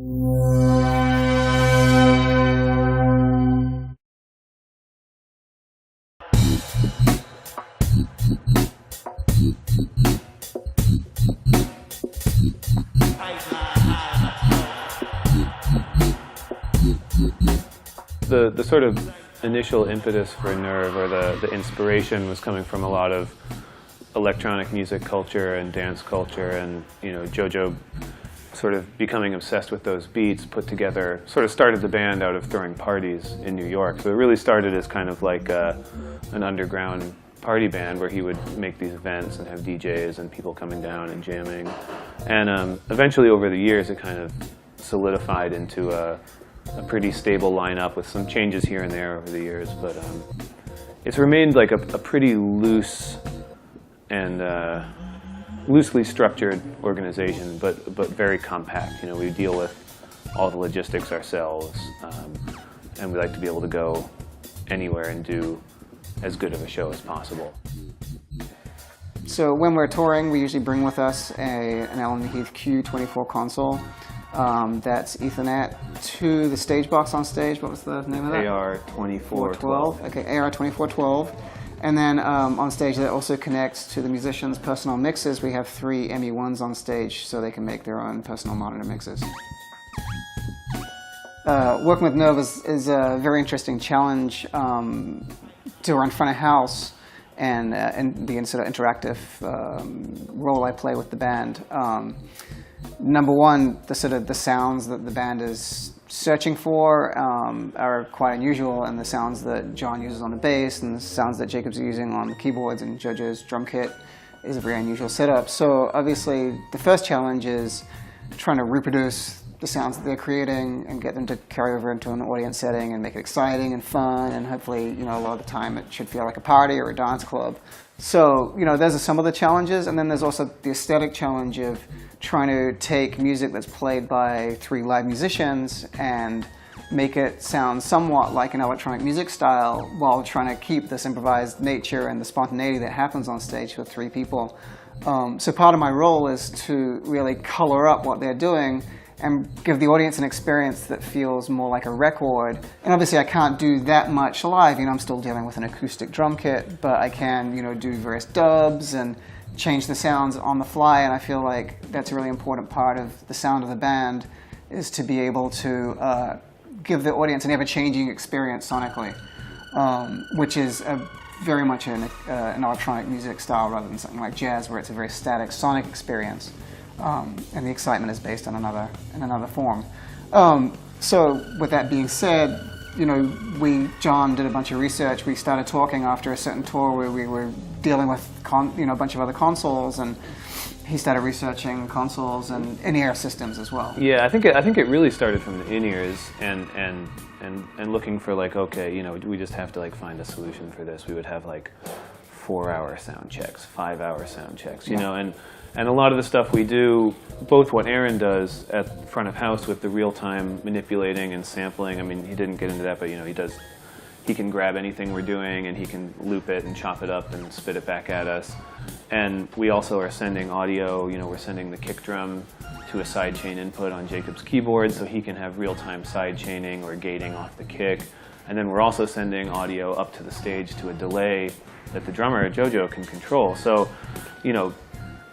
The sort of initial impetus for Nerve, or the inspiration, was coming from a lot of electronic music culture and dance culture, and JoJo sort of becoming obsessed with those beats, sort of started the band out of throwing parties in New York. So it really started as kind of like an underground party band where he would make these events and have DJs and people coming down and jamming. And eventually over the years it kind of solidified into a pretty stable lineup with some changes here and there over the years, but it's remained like a pretty loose and loosely structured organization, but very compact. We deal with all the logistics ourselves, and we like to be able to go anywhere and do as good of a show as possible. So when we're touring, we usually bring with us an Allen&Heath Q24 console. That's Ethernet to the stage box on stage. What was the name of that? AR2412. Okay, AR2412. And then on stage that also connects to the musicians' personal mixes. We have 3 ME1s on stage so they can make their own personal monitor mixes. Working with Nerve is a very interesting challenge to run front of house and be in sort of interactive role I play with the band. Number one, the sounds that the band is searching for are quite unusual, and the sounds that John uses on the bass and the sounds that Jacob's using on the keyboards and JoJo's drum kit is a very unusual setup. So obviously the first challenge is trying to reproduce the sounds that they're creating and get them to carry over into an audience setting and make it exciting and fun, and hopefully, a lot of the time it should feel like a party or a dance club. So, those are some of the challenges, and then there's also the aesthetic challenge of trying to take music that's played by 3 live musicians and make it sound somewhat like an electronic music style while trying to keep this improvised nature and the spontaneity that happens on stage with 3 people. So part of my role is to really color up what they're doing and give the audience an experience that feels more like a record. And obviously I can't do that much live, I'm still dealing with an acoustic drum kit, but I can, do various dubs and change the sounds on the fly, and I feel like that's a really important part of the sound of the band, is to be able to give the audience an ever-changing experience sonically, which is very much an electronic music style rather than something like jazz, where it's a very static sonic experience. And the excitement is based on another form. So with that being said, John did a bunch of research. We started talking after a certain tour where we were dealing with a bunch of other consoles, and he started researching consoles and in-ear systems as well. Yeah, I think it really started from the in-ears and looking for okay, we just have to find a solution for this. We would have 4-hour sound checks, 5-hour sound checks, and a lot of the stuff we do, both what Aaron does at front of house with the real-time manipulating and sampling. I mean, he didn't get into that, but he can grab anything we're doing and he can loop it and chop it up and spit it back at us. And we also are sending audio, we're sending the kick drum to a sidechain input on Jacob's keyboard so he can have real-time sidechaining or gating off the kick. And then we're also sending audio up to the stage to a delay that the drummer, JoJo, can control. So,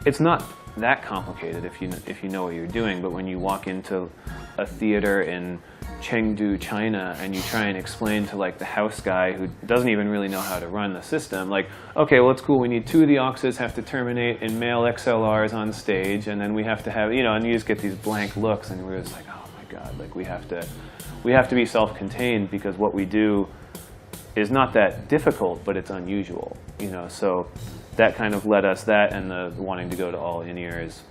it's not that complicated if you know what you're doing, but when you walk into a theater in Chengdu, China, and you try and explain to the house guy who doesn't even really know how to run the system, okay, well, it's cool, we need 2 of the auxes have to terminate in male XLRs on stage, and then we have to have, and you just get these blank looks, and we're just oh my God, we have to be self-contained, because what we do is not that difficult, but it's unusual, so that kind of led us, that and the wanting to go to all in-ears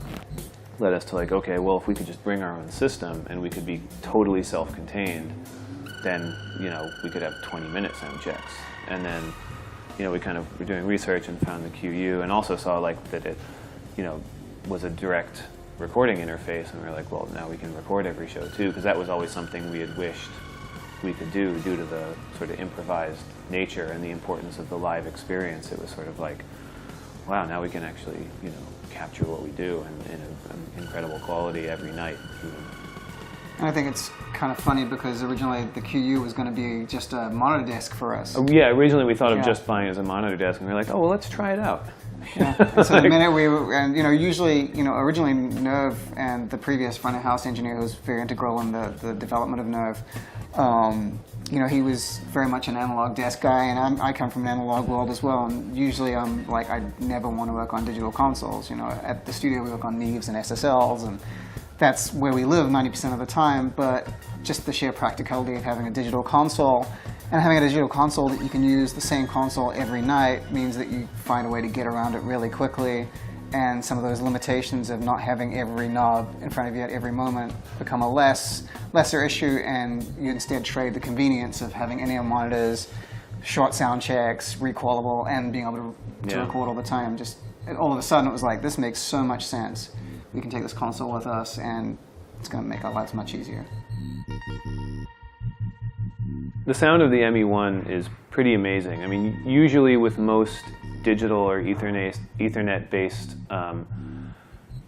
led us to okay, well, if we could just bring our own system and we could be totally self-contained, then, we could have 20-minute sound checks. And then, we kind of were doing research and found the QU, and also saw that it, was a direct recording interface, and we were well, now we can record every show too, because that was always something we had wished we could do due to the sort of improvised nature and the importance of the live experience. It was sort of wow, now we can actually, capture what we do in an incredible quality every night. And I think it's kind of funny because originally the QU was going to be just a monitor desk for us. Yeah, originally we thought of just buying it as a monitor desk, and we were like, oh, well, let's try it out. Yeah. And so the minute we were, and usually, originally Nerve and the previous front of house engineer who was very integral in the development of Nerve, he was very much an analog desk guy, and I come from an analog world as well. And usually I'm like, I never want to work on digital consoles. At the studio we work on Neves and SSLs, and that's where we live 90% of the time. But just the sheer practicality of having a digital console. And having a digital console that you can use the same console every night means that you find a way to get around it really quickly. And some of those limitations of not having every knob in front of you at every moment become a lesser issue, and you instead trade the convenience of having in-ear monitors, short sound checks, requalable, and being able to record all the time. Just all of a sudden it was like, this makes so much sense. We can take this console with us, and it's going to make our lives much easier. The sound of the ME1 is pretty amazing. I mean, usually with most digital or Ethernet-based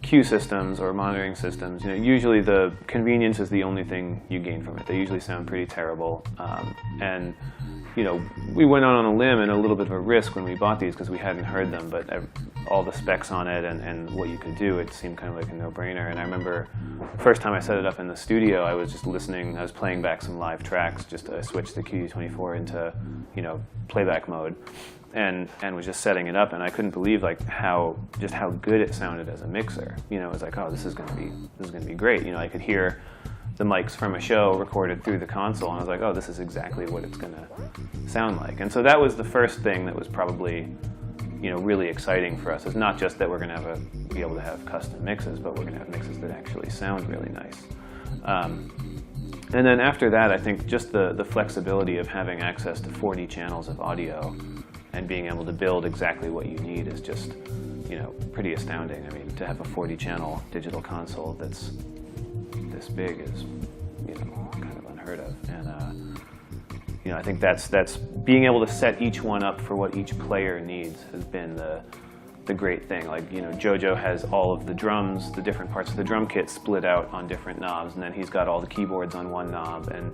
Q systems or monitoring systems, usually the convenience is the only thing you gain from it. They usually sound pretty terrible. And we went out on a limb and a little bit of a risk when we bought these because we hadn't heard them, but all the specs on it and what you could do, it seemed kind of like a no-brainer. And I remember the first time I set it up in the studio, I was just listening, I was playing back some live tracks, just I switched the QU24 into, playback mode. And was just setting it up, and I couldn't believe how good it sounded as a mixer. It was like, oh, this is gonna be great. I could hear the mics from a show recorded through the console, and I was like, oh, this is exactly what it's gonna sound like. And so that was the first thing that was probably, really exciting for us. It's not just that we're gonna be able to have custom mixes, but we're gonna have mixes that actually sound really nice. And then after that, I think just the flexibility of having access to 40 channels of audio and being able to build exactly what you need is just, pretty astounding. I mean, to have a 40-channel digital console that's this big is, kind of unheard of. And I think that's being able to set each one up for what each player needs has been the great thing. Like, JoJo has all of the drums, the different parts of the drum kit split out on different knobs, and then he's got all the keyboards on one knob, and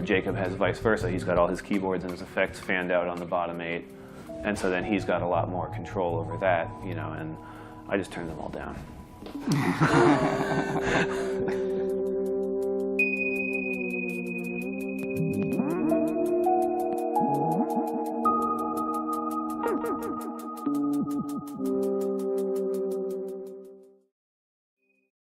Jacob has vice versa. He's got all his keyboards and his effects fanned out on the bottom 8. And so then he's got a lot more control over that, and I just turned them all down.